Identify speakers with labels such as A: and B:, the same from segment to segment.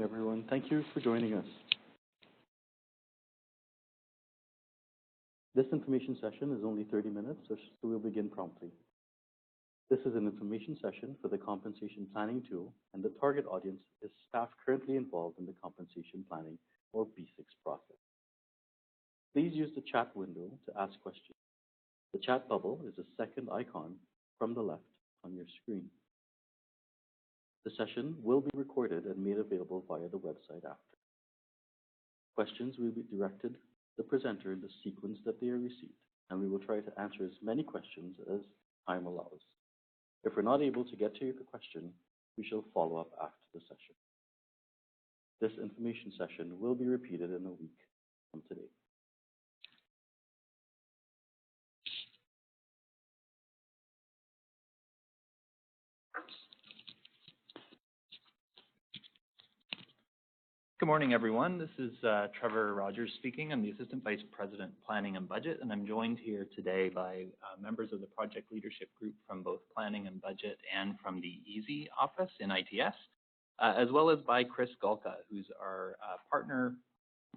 A: Everyone, thank you for joining us. This information session is only 30 minutes, so we'll begin promptly. This is an information session for the compensation planning tool, and the target audience is staff currently involved in the compensation planning or B6 process. Please use the chat window to ask questions. The chat bubble is the second icon from the left on your screen. The session will be recorded and made available via the website after. Questions will be directed to the presenter in the sequence that they are received, and we will try to answer as many questions as time allows. If we're not able to get to your question, we shall follow up after the session. This information session will be repeated in a week from today.
B: Good morning, everyone. This is Trevor Rogers speaking. I'm the Assistant Vice President, Planning and Budget, and I'm joined here today by members of the project leadership group from both Planning and Budget and from the EASI office in ITS, as well as by Chris Gulka, who's our partner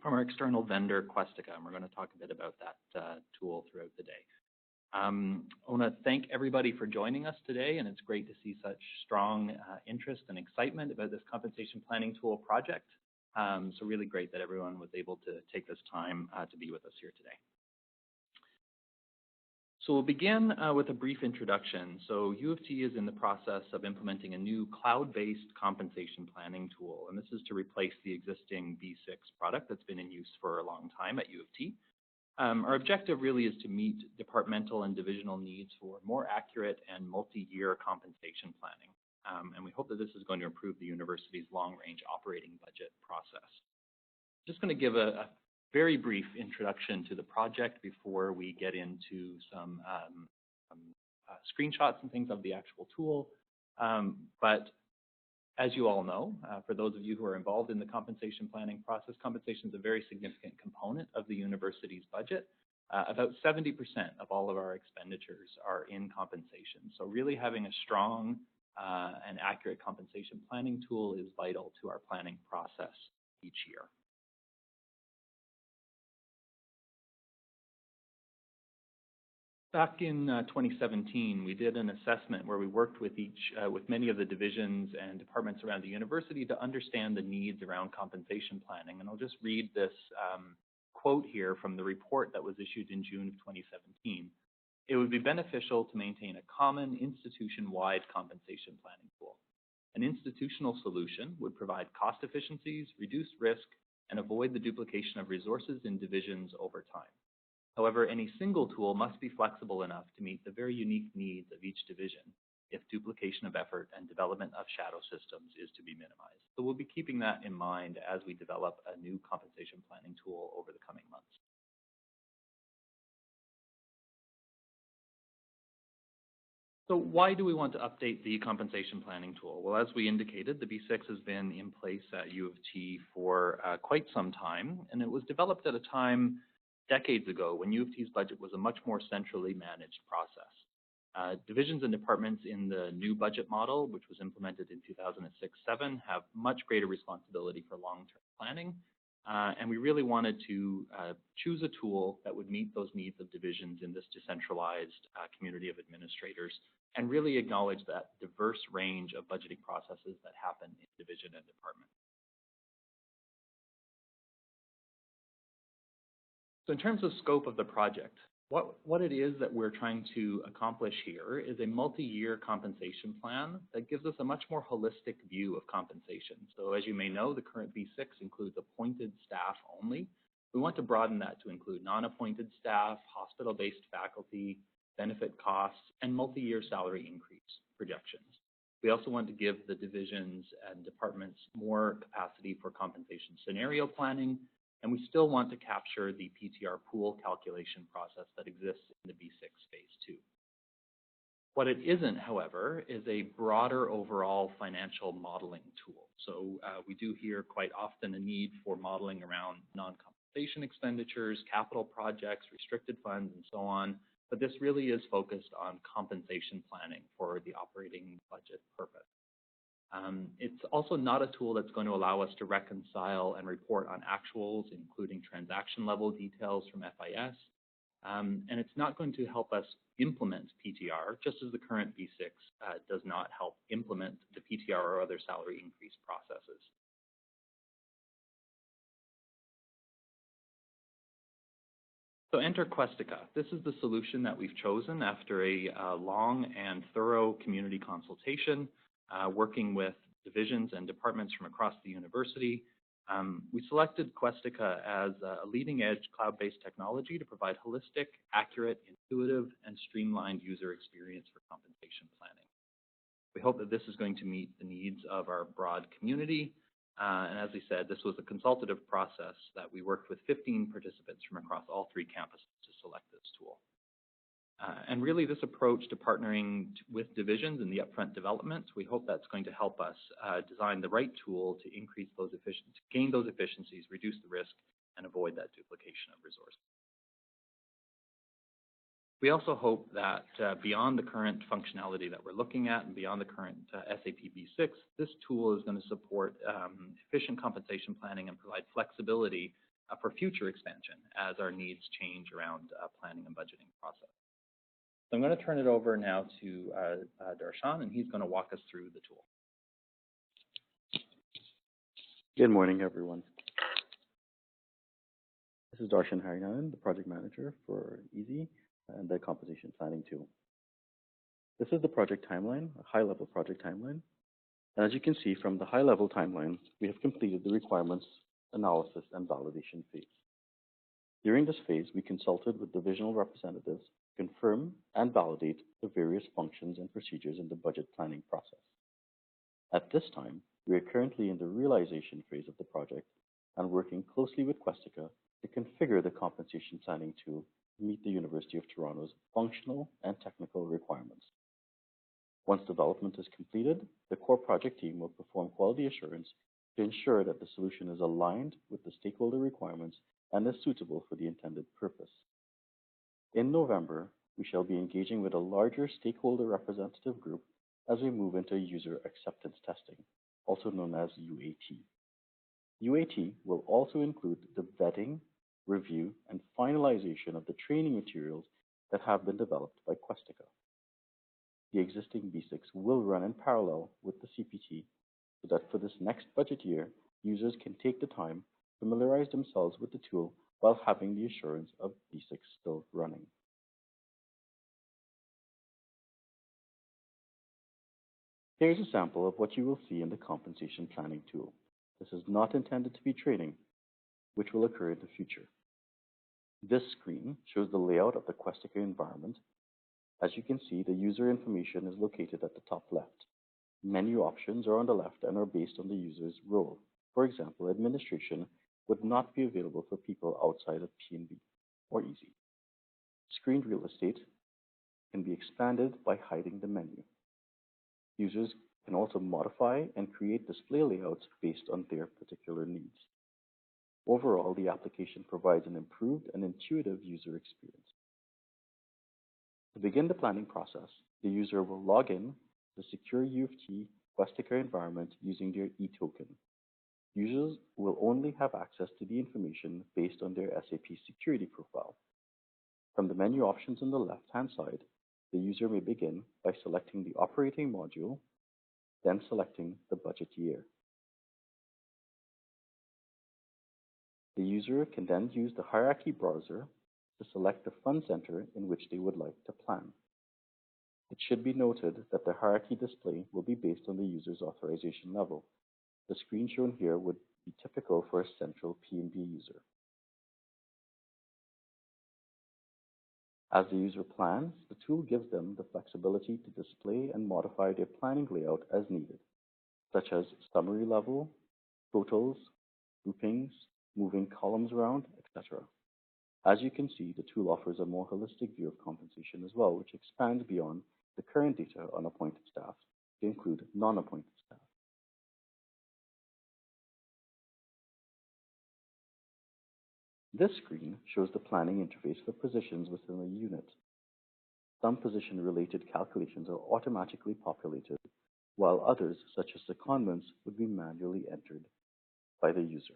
B: from our external vendor, Questica, and we're going to talk a bit about that tool throughout the day. I want to thank everybody for joining us today, and it's great to see such strong interest and excitement about this compensation planning tool project. So really great that everyone was able to take this time to be with us here today. So we'll begin with a brief introduction. So U of T is in the process of implementing a new cloud-based compensation planning tool, and this is to replace the existing B6 product that's been in use for a long time at U of T. Our objective really is to meet departmental and divisional needs for more accurate and multi-year compensation planning. And we hope that this is going to improve the university's long-range operating budget process. Just going to give a very brief introduction to the project before we get into some screenshots and things of the actual tool. But as you all know, for those of you who are involved in the compensation planning process, compensation is a very significant component of the university's budget. About 70% of all of our expenditures are in compensation. So really having a strong and accurate compensation planning tool is vital to our planning process each year. Back in 2017, we did an assessment where we worked with many of the divisions and departments around the university to understand the needs around compensation planning. And I'll just read this quote here from the report that was issued in June of 2017. It would be beneficial to maintain a common institution-wide compensation planning tool. An institutional solution would provide cost efficiencies, reduce risk, and avoid the duplication of resources in divisions over time. However, any single tool must be flexible enough to meet the very unique needs of each division if duplication of effort and development of shadow systems is to be minimized. So we'll be keeping that in mind as we develop a new compensation planning tool over the coming months. So why do we want to update the compensation planning tool? Well, as we indicated, the B6 has been in place at U of T for quite some time, and it was developed at a time decades ago when U of T's budget was a much more centrally managed process. Divisions and departments in the new budget model, which was implemented in 2006-07, have much greater responsibility for long-term planning. And we really wanted to choose a tool that would meet those needs of divisions in this decentralized community of administrators and really acknowledge that diverse range of budgeting processes that happen in division and department. So in terms of scope of the project, what it is that we're trying to accomplish here is a multi-year compensation plan that gives us a much more holistic view of compensation. So as you may know, the current B6 includes appointed staff only. We want to broaden that to include non-appointed staff, hospital-based faculty, benefit costs, and multi-year salary increase projections. We also want to give the divisions and departments more capacity for compensation scenario planning, and we still want to capture the PTR pool calculation process that exists in the B6 Phase 2. What it isn't, however, is a broader overall financial modeling tool. So we do hear quite often a need for modeling around non-compensation expenditures, capital projects, restricted funds, and so on. But this really is focused on compensation planning for the operating budget purpose. It's also not a tool that's going to allow us to reconcile and report on actuals, including transaction level details from FIS. And it's not going to help us implement PTR, just as the current B6 does not help implement the PTR or other salary increase processes. So enter Questica. This is the solution that we've chosen after a long and thorough community consultation, working with divisions and departments from across the university. We selected Questica as a leading-edge cloud-based technology to provide holistic, accurate, intuitive, and streamlined user experience for compensation planning. We hope that this is going to meet the needs of our broad community. And as we said, this was a consultative process that we worked with 15 participants from across all 3 campuses to select this tool. And really, this approach to partnering with divisions in the upfront development, we hope that's going to help us design the right tool to increase those efficiencies, gain those efficiencies, reduce the risk, and avoid that duplication of resources. We also hope that beyond the current functionality that we're looking at and beyond the current SAP B6, this tool is going to support efficient compensation planning and provide flexibility for future expansion as our needs change around planning and budgeting process. So I'm going to turn it over now to Darshan, and he's going to walk us through the tool.
A: Good morning, everyone. This is Darshan Harinanan, the project manager for EASI and the compensation planning tool. This is the project timeline, a high-level project timeline. And as you can see from the high-level timeline, we have completed the requirements analysis and validation phase. During this phase, we consulted with divisional representatives to confirm and validate the various functions and procedures in the budget planning process. At this time, we are currently in the realization phase of the project and working closely with Questica to configure the compensation planning tool to meet the University of Toronto's functional and technical requirements. Once development is completed, the core project team will perform quality assurance to ensure that the solution is aligned with the stakeholder requirements and is suitable for the intended purpose. In November, we shall be engaging with a larger stakeholder representative group as we move into user acceptance testing, also known as UAT. UAT will also include the vetting, review, and finalization of the training materials that have been developed by Questica. The existing B6 will run in parallel with the CPT so that for this next budget year, users can take the time, familiarize themselves with the tool while having the assurance of B6 still running. Here's a sample of what you will see in the compensation planning tool. This is not intended to be training, which will occur in the future. This screen shows the layout of the Questica environment. As you can see, the user information is located at the top left. Menu options are on the left and are based on the user's role. For example, administration would not be available for people outside of P&B or EASI. Screened real estate can be expanded by hiding the menu. Users can also modify and create display layouts based on their particular needs. Overall, the application provides an improved and intuitive user experience. To begin the planning process, the user will log in to the secure U of T Questica environment using their e-token. Users will only have access to the information based on their SAP security profile. From the menu options on the left-hand side, the user may begin by selecting the operating module, then selecting the budget year. The user can then use the hierarchy browser to select the fund center in which they would like to plan. It should be noted that the hierarchy display will be based on the user's authorization level. The screen shown here would be typical for a central P&B user. As the user plans, the tool gives them the flexibility to display and modify their planning layout as needed, such as summary level, totals, groupings, moving columns around, etc. As you can see, the tool offers a more holistic view of compensation as well, which expands beyond the current data on appointed staff to include non-appointed staff. This screen shows the planning interface for positions within a unit. Some position-related calculations are automatically populated while others, such as secondments, would be manually entered by the user.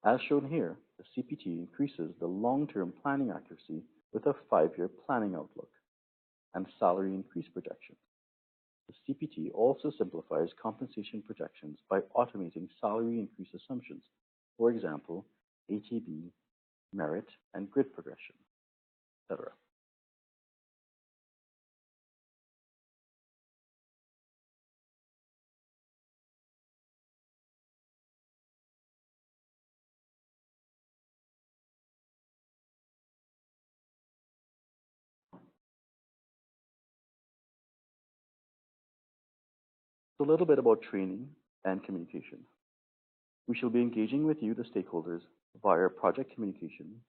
A: As shown here, the CPT increases the long-term planning accuracy with a 5-year planning outlook and salary increase projection. The CPT also simplifies compensation projections by automating salary increase assumptions, for example, ATB, merit, and grid progression, etc. So a little bit about training and communication. We shall be engaging with you, the stakeholders, via project communication,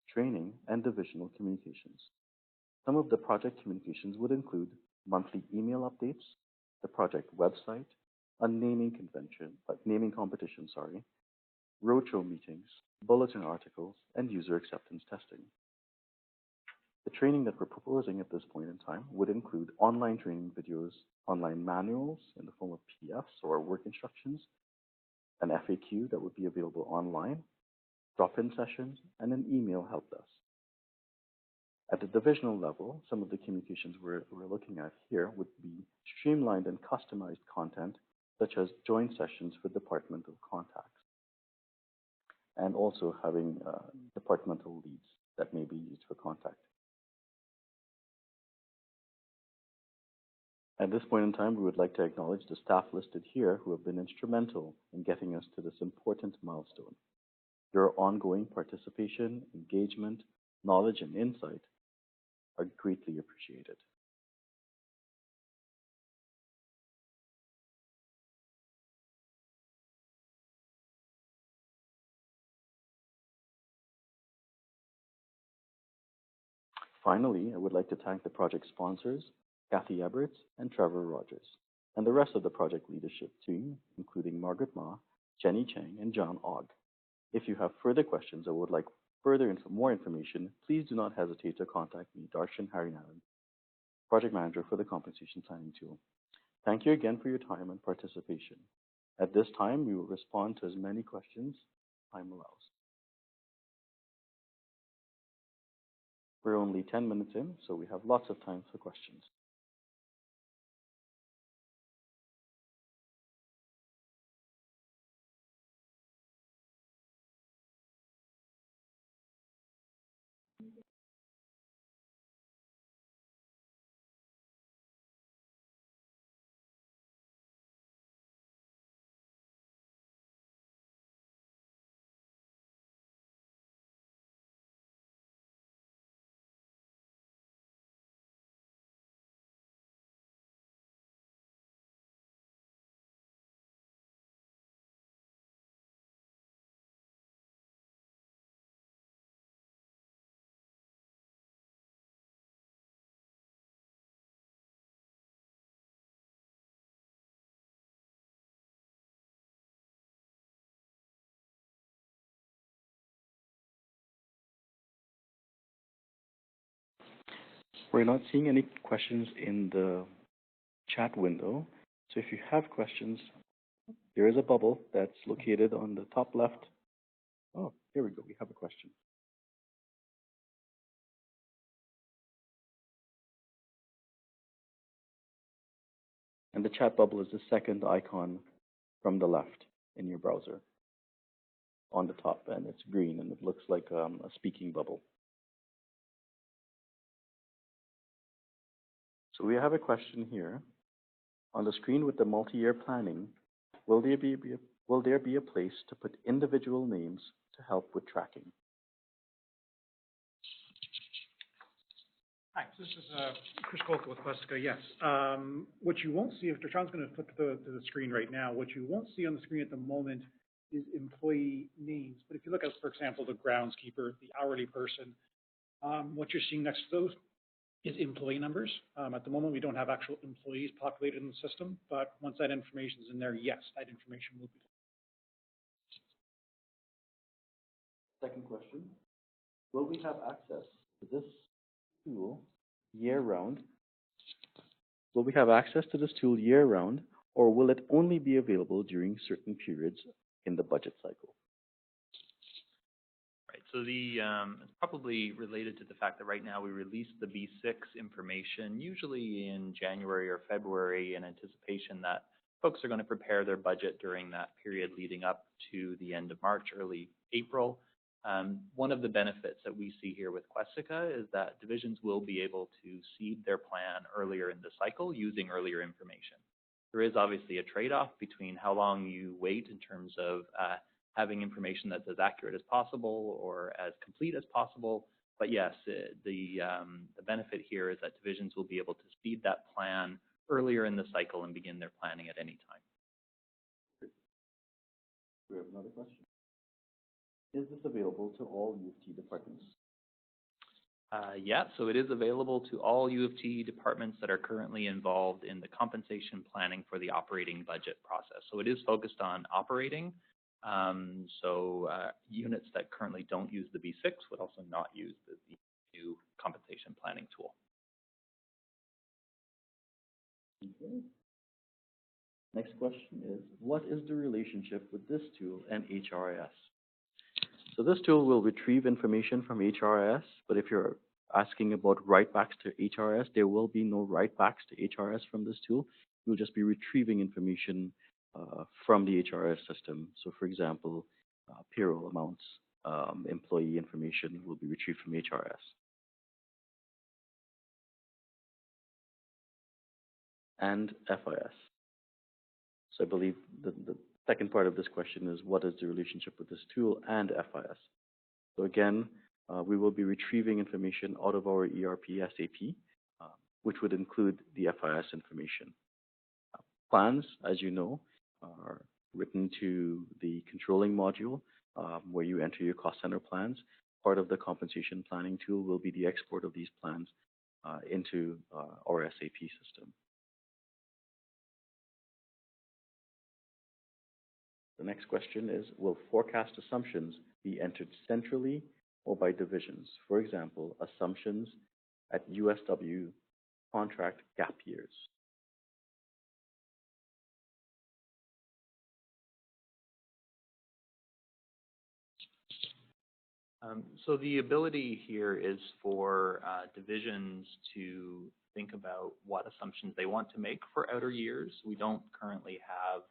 A: training, and divisional communications. Some of the project communications would include monthly email updates, the project website, a naming competition, roadshow meetings, bulletin articles, and user acceptance testing. The training that we're proposing at this point in time would include online training videos, online manuals in the form of PDFs or work instructions, an FAQ that would be available online, drop-in sessions, and an email help desk. At the divisional level, some of the communications we're looking at here would be streamlined and customized content, such as joint sessions for departmental contacts, and also having departmental leads that may be used for contact. At this point in time, we would like to acknowledge the staff listed here who have been instrumental in getting us to this important milestone. Your ongoing participation, engagement, knowledge, and insight are greatly appreciated. Finally, I would like to thank the project sponsors, Kathy Eberts and Trevor Rogers, and the rest of the project leadership team, including Margaret Ma, Jenny Chang, and John Ogg. If you have further questions or would like more information, please do not hesitate to contact me, Darshan Harinaran, Project Manager for the Compensation Planning Tool. Thank you again for your time and participation. At this time, we will respond to as many questions as time allows. We're only 10 minutes in, so we have lots of time for questions. We're not seeing any questions in the chat window. So if you have questions, there is a bubble that's located on the top left. Oh, here we go. We have a question. And the chat bubble is the second icon from the left in your browser on the top, and it's green, and it looks like a speaking bubble. So we have a question here. On the screen with the multi-year planning, will there be a place to put individual names to help with tracking?
C: Hi, this is Chris Colca with Questica. Yes. What you won't see, if Dershan's going to flip to the screen right now, what you won't see on the screen at the moment is employee names. But if you look at, for example, the groundskeeper, the hourly person, what you're seeing next to those is employee numbers. At the moment, we don't have actual employees populated in the system, but once that information is in there, yes, that information will be.
A: Second question, will we have access to this tool year-round? Will we have access to this tool year-round, or will it only be available during certain periods in the budget cycle?
B: Right, so it's probably related to the fact that right now we release the B6 information usually in January or February in anticipation that folks are going to prepare their budget during that period leading up to the end of March, early April. One of the benefits that we see here with Questica is that divisions will be able to seed their plan earlier in the cycle using earlier information. There is obviously a trade-off between how long you wait in terms of having information that's as accurate as possible or as complete as possible. But yes, the benefit here is that divisions will be able to seed that plan earlier in the cycle and begin their planning at any time.
A: We have another question. Is this available to all U of T departments?
B: Yeah, so it is available to all U of T departments that are currently involved in the compensation planning for the operating budget process. So it is focused on operating. Units that currently don't use the B6 would also not use the new compensation planning tool.
A: Okay. Next question is, what is the relationship with this tool and HRIS? So this tool will retrieve information from HRIS, but if you're asking about write-backs to HRIS, there will be no write-backs to HRIS from this tool. You'll just be retrieving information from the HRIS system. So for example, payroll amounts, employee information will be retrieved from HRIS. And FIS. So I believe the second part of this question is, what is the relationship with this tool and FIS? So again, we will be retrieving information out of our ERP SAP, which would include the FIS information. Plans, as you know, are written to the controlling module, where you enter your cost center plans. Part of the compensation planning tool will be the export of these plans into our SAP system. The next question is, will forecast assumptions be entered centrally or by divisions? For example, assumptions at USW contract gap years.
B: So the ability here is for divisions to think about what assumptions they want to make for outer years. We don't currently have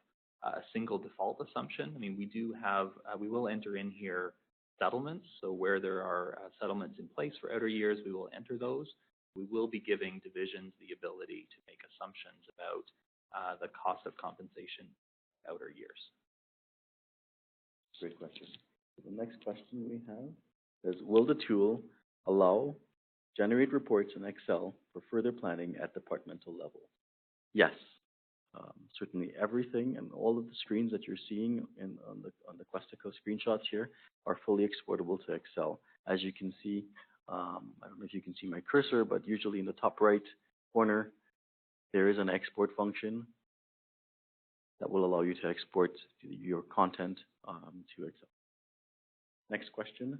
B: a single default assumption. I mean, we do have, we will enter in here settlements. So where there are settlements in place for outer years, we will enter those. We will be giving divisions the ability to make assumptions about the cost of compensation outer years.
A: Great question. The next question we have is, will the tool generate reports in Excel for further planning at departmental level? Yes. Certainly everything and all of the screens that you're seeing on the Questica screenshots here are fully exportable to Excel. As you can see, I don't know if you can see my cursor, but usually in the top right corner, there is an export function that will allow you to export your content to Excel. Next question,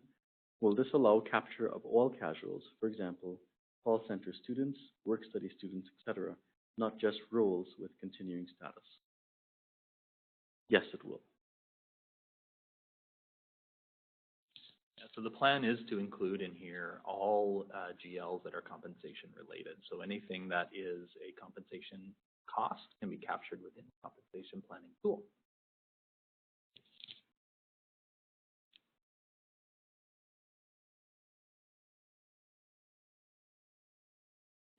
A: will this allow capture of all casuals, for example, call center students, work study students, etc., not just roles with continuing status? Yes, it will.
B: Yeah, so the plan is to include in here all GLs that are compensation related. So anything that is a compensation cost can be captured within the compensation planning tool.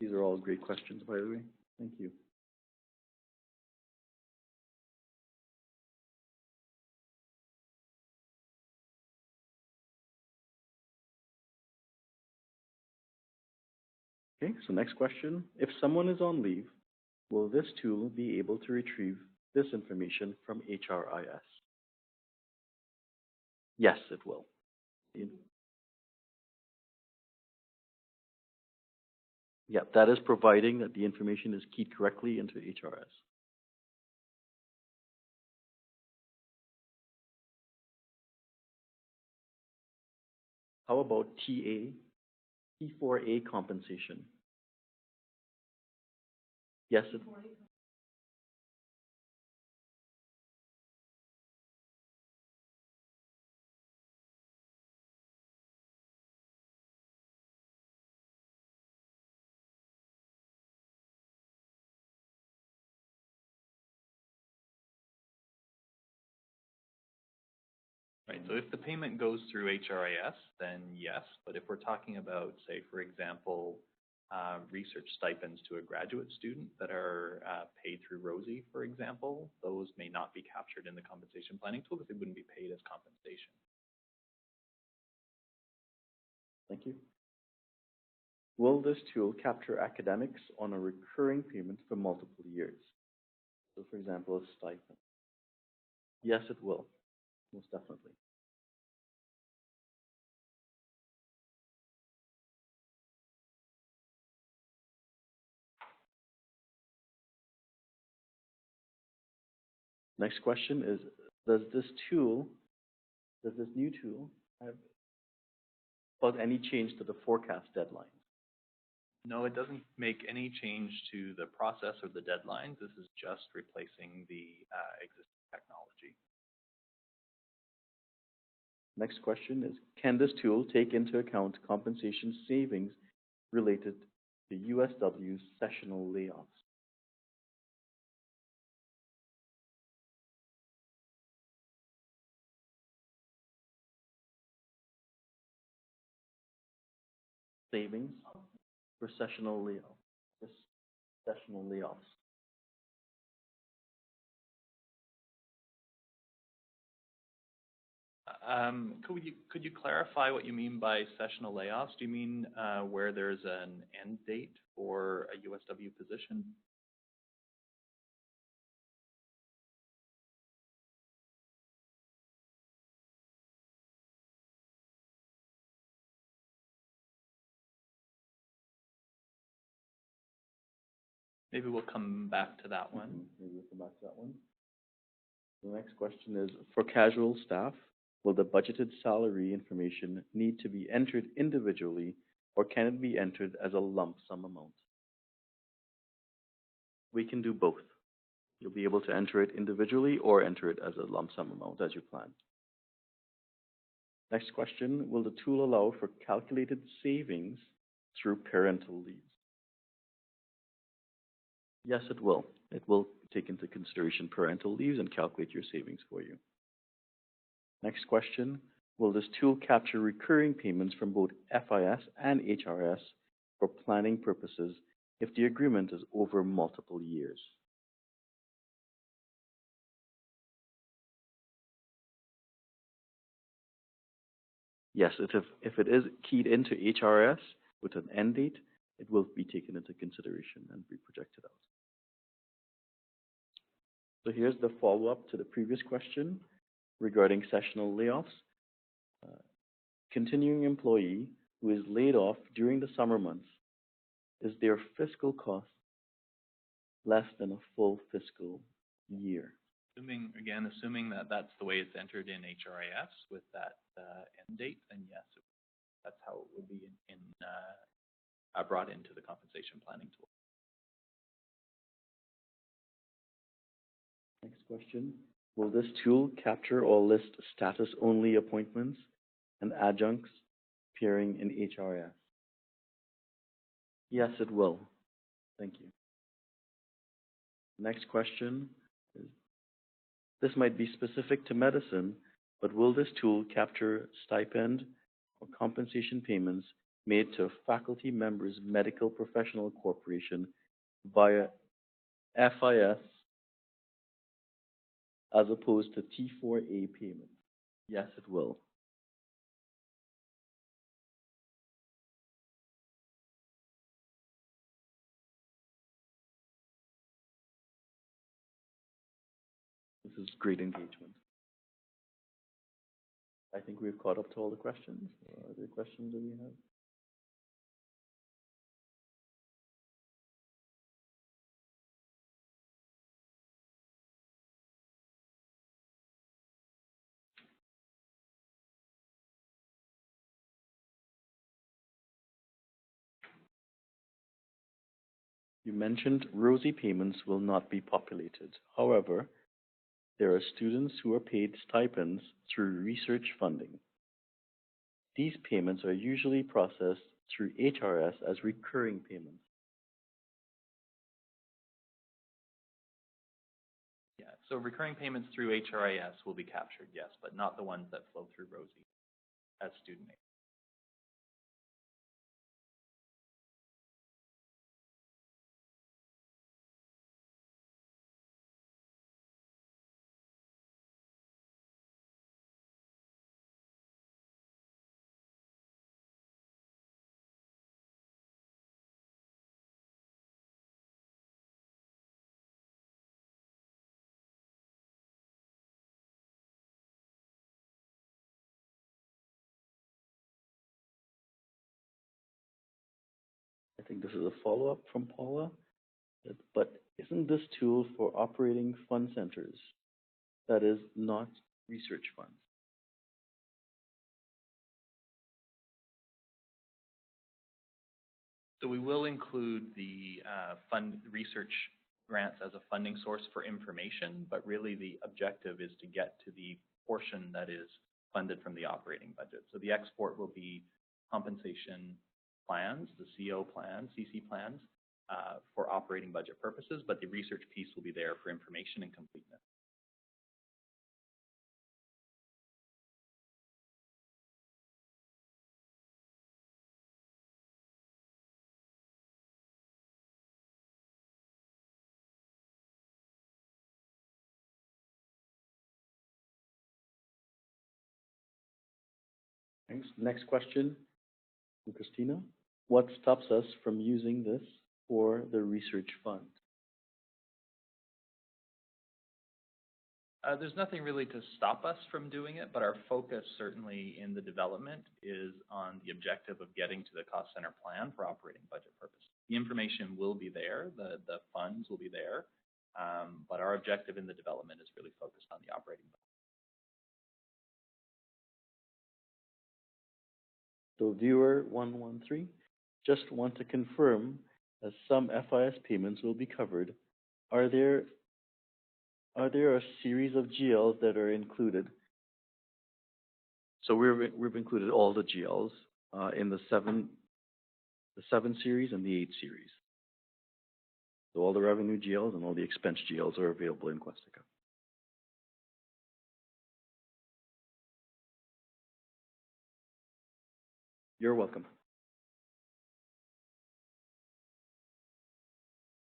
A: These are all great questions, by the way. Thank you. Okay, so next question. If someone is on leave, will this tool be able to retrieve this information from HRIS? Yes, it will. Yeah, that is providing that the information is keyed correctly into HRS. How about T4A compensation? Yes, it,
B: Right, so if the payment goes through HRIS, then yes, but if we're talking about, say, for example, research stipends to a graduate student that are paid through ROSI, for example, those may not be captured in the compensation planning tool because they wouldn't be paid as compensation.
A: thank you. Will this tool capture academics on a recurring payment for multiple years? So, for example, a stipend. Yes, it will, most definitely. Next question is, does this new tool have about any change to the forecast deadline?
B: No, it doesn't make any change to the process or the deadlines. This is just replacing the existing technology.
A: Next question is, can this tool take into account compensation savings related to USW's sessional layoffs? Savings for sessional layoffs. Yes, sessional layoffs.
B: Could you clarify what you mean by sessional layoffs? Do you mean where there's an end date for a USW position? Maybe we'll come back to that one.
A: Maybe we'll come back to that one. The next question is, for casual staff, will the budgeted salary information need to be entered individually, or can it be entered as a lump sum amount? We can do both. You'll be able to enter it individually or enter it as a lump sum amount as you plan. Next question, will the tool allow for calculated savings through parental leaves? Yes, it will. It will take into consideration parental leaves and calculate your savings for you. Next question, will this tool capture recurring payments from both FIS and HRS for planning purposes if the agreement is over multiple years? Yes, if it is keyed into HRS with an end date, it will be taken into consideration and be projected out. So here's the follow-up to the previous question regarding sessional layoffs. Continuing employee who is laid off during the summer months, is their fiscal cost less than a full fiscal year?
B: Assuming that that's the way it's entered in HRIS with that end date, then yes, that's how it would be brought into the compensation planning tool.
A: Next question. Will this tool capture or list status-only appointments and adjuncts appearing in HRIS? Yes, it will. Thank you. Next question is, this might be specific to medicine, but will this tool capture stipend or compensation payments made to faculty members' medical professional corporation via FIS as opposed to T4A payments? Yes, it will. This is great engagement. I think we've caught up to all the questions. Are there questions that we have? You mentioned ROSI payments will not be populated. However, there are students who are paid stipends through research funding. These payments are usually processed through HRS as recurring payments.
B: Yeah, so recurring payments through HRIS will be captured, yes, but not the ones that flow through ROSI as student aid.
A: I think this is a follow-up from Paula. But isn't this tool for operating fund centers? That is not research funds.
B: So we will include the fund research grants as a funding source for information, but really the objective is to get to the portion that is funded from the operating budget. So the export will be compensation plans, the CO plans, CC plans, for operating budget purposes, but the research piece will be there for information and completeness.
A: Thanks. Next question from Christina. What stops us from using this for the research fund?
B: There's nothing really to stop us from doing it, but our focus certainly in the development is on the objective of getting to the cost center plan for operating budget purposes. The information will be there, the funds will be there, but our objective in the development is really focused on the operating budget.
A: So viewer 113, just want to confirm as some FIS payments will be covered. Are there a series of GLs that are included? So we've included all the GLs in the 7 series and the 8 series. So all the revenue GLs and all the expense GLs are available in Questica. You're welcome.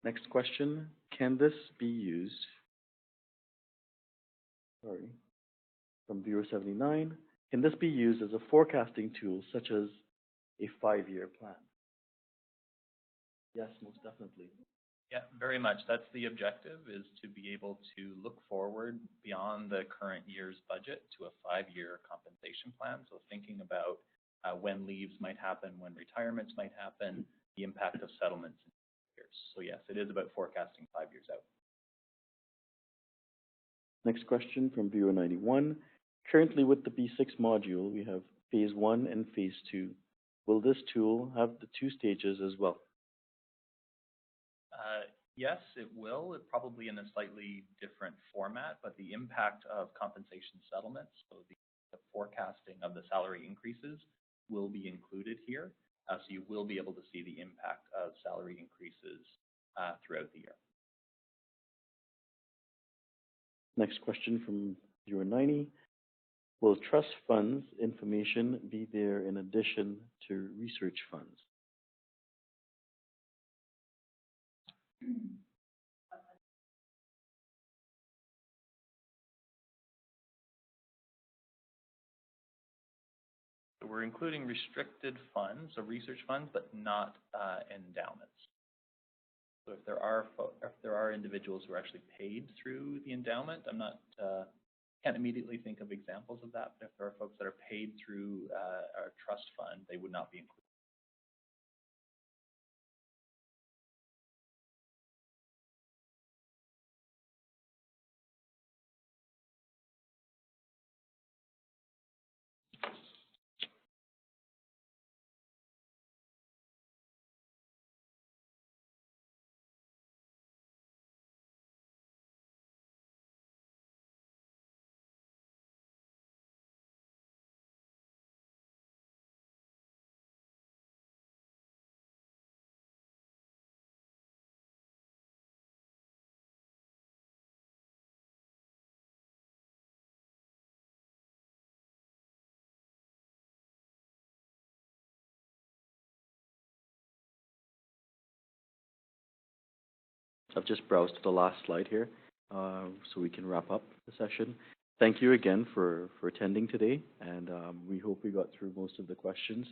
A: Next question, can this be used, from viewer 79, can this be used as a forecasting tool such as a 5-year plan? Yes, most definitely.
B: Yeah, very much. That's the objective, is to be able to look forward beyond the current year's budget to a 5-year compensation plan. So thinking about when leaves might happen, when retirements might happen, the impact of settlements in years. So yes, it is about forecasting 5 years out.
A: Next question from viewer 91. Currently with the B6 module, we have phase 1 and phase 2. Will this tool have the 2 stages as well?
B: Yes, it will. It probably in a slightly different format, but the impact of compensation settlements, so the forecasting of the salary increases, will be included here. So you will be able to see the impact of salary increases throughout the year.
A: Next question from viewer 90. Will trust funds information be there in addition to research funds?
B: So we're including restricted funds, so research funds, but not endowments. So if there are individuals who are actually paid through the endowment, can't immediately think of examples of that. But if there are folks that are paid through our trust fund, they would not be included.
A: I've just browsed to the last slide here, so we can wrap up the session. Thank you again for attending today, and we hope we got through most of the questions.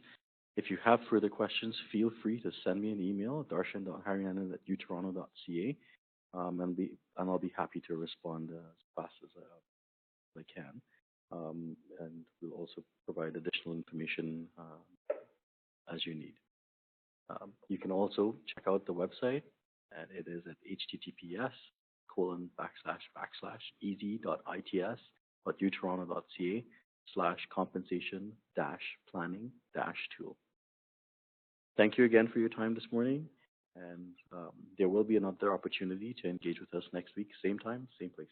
A: If you have further questions, feel free to send me an email, darshan.harianan@utoronto.ca, and I'll be happy to respond as fast as I can. And we'll also provide additional information as you need. You can also check out the website, and it is at https://easy.its.utoronto.ca/compensation-planning-tool. Thank you again for your time this morning, and there will be another opportunity to engage with us next week, same time, same place.